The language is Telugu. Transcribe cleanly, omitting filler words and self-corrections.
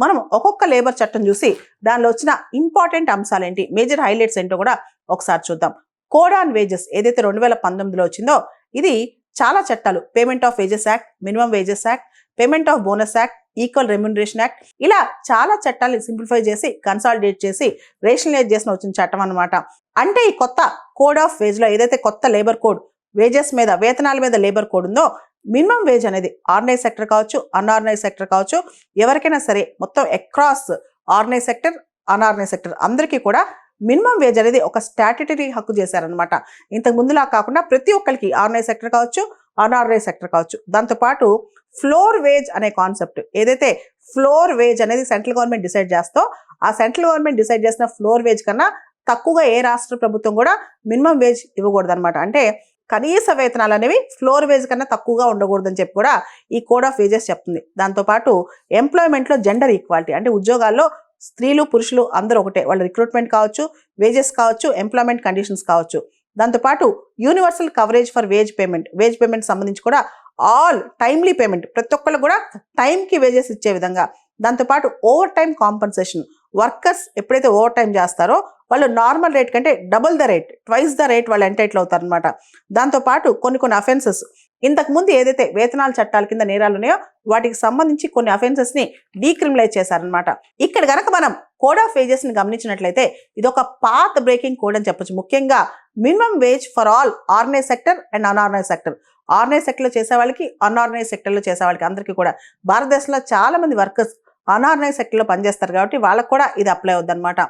మనం ఒక్కొక్క లేబర్ చట్టం చూసి దానిలో వచ్చిన ఇంపార్టెంట్ అంశాలు ఏంటి, మేజర్ హైలైట్స్ ఏంటో కూడా ఒకసారి చూద్దాం. కోడ్ ఆన్ వేజెస్ ఏదైతే 2019లో వచ్చిందో ఇది చాలా చట్టాలు, payment of wages act, minimum wages act, payment of bonus act, equal remuneration act, ఇలా చాలా చట్టాలను సింప్లిఫై చేసి కన్సాలిడేట్ చేసి రేషనలైజ్ చేసిన వచ్చిన చట్టం అనమాట. అంటే ఈ కొత్త కోడ్ ఆఫ్ వేజ్ లో ఏదైతే కొత్త లేబర్ కోడ్ వేజెస్ మీద, వేతనాల మీద లేబర్ కోడ్ ఉందో, మినిమం వేజ్ అనేది ఆర్గనైజ్ సెక్టర్ కావచ్చు, అన్ఆర్గనైజ్ సెక్టర్ కావచ్చు, ఎవరికైనా సరే మొత్తం across organise sector, unorganised sector అందరికీ కూడా మినిమం వేజ్ అనేది ఒక స్టాట్యుటరీ హక్కు చేశారనమాట. ఇంతకు ముందులా కాకుండా ప్రతి ఒక్కరికి ఆర్గనైజ్ సెక్టర్ కావచ్చు, అన్ఆర్గనైజ్ సెక్టర్ కావచ్చు. దాంతోపాటు ఫ్లోర్ వేజ్ అనే కాన్సెప్ట్, ఏదైతే ఫ్లోర్ వేజ్ అనేది సెంట్రల్ గవర్నమెంట్ డిసైడ్ చేస్తో, ఆ సెంట్రల్ గవర్నమెంట్ డిసైడ్ చేసిన ఫ్లోర్ వేజ్ కన్నా తక్కువగా ఏ రాష్ట్ర ప్రభుత్వం కూడా మినిమం వేజ్ ఇవ్వకూడదు అనమాట. అంటే కనీస వేతనాలు అనేవి ఫ్లోర్ వేజ్ కన్నా తక్కువగా ఉండకూడదని చెప్పి కూడా ఈ కోడ్ ఆఫ్ వేజెస్ చెప్తుంది. దాంతోపాటు ఎంప్లాయ్మెంట్లో జెండర్ ఈక్వాలిటీ, అంటే ఉద్యోగాల్లో స్త్రీలు పురుషులు అందరూ ఒకటే, వాళ్ళ రిక్రూట్మెంట్ కావచ్చు, వేజెస్ కావచ్చు, ఎంప్లాయ్మెంట్ కండిషన్స్ కావచ్చు. దాంతోపాటు universal coverage for wage payment సంబంధించి కూడా ఆల్ టైమ్లీ పేమెంట్, ప్రతి ఒక్కళ్ళు కూడా టైంకి వేజెస్ ఇచ్చే విధంగా. దాంతోపాటు ఓవర్ టైం కాంపన్సేషన్, వర్కర్స్ ఎప్పుడైతే ఓవర్ టైం చేస్తారో వాళ్ళు నార్మల్ రేట్ కంటే double the rate, twice the rate వాళ్ళు ఎంటైటిల్ అవుతారు అనమాట. దాంతోపాటు కొన్ని అఫెన్సెస్, ఇంతకుముందు ఏదైతే వేతనాల చట్టాల కింద నేరాలు ఉన్నాయో వాటికి సంబంధించి కొన్ని అఫెన్సెస్ ని డీక్రిమినలైజ్ చేశారనమాట. ఇక్కడ గనక మనం కోడ్ ఆఫ్ వేజెస్ ని గమనించినట్లయితే ఇది ఒక పాత్ బ్రేకింగ్ కోడ్ అని చెప్పొచ్చు. ముఖ్యంగా minimum wage for all organise sector and unorganised sector, organise సెక్టర్లో చేసే వాళ్ళకి, అన్ఆర్గనైజ్ సెక్టర్లో చేసే వాళ్ళకి అందరికీ కూడా. భారతదేశంలో చాలా మంది వర్కర్స్ అన్ఆర్గనైజ్ సెక్టర్లో పనిచేస్తారు కాబట్టి వాళ్ళకు కూడా ఇది అప్లై అవుద్ది అనమాట.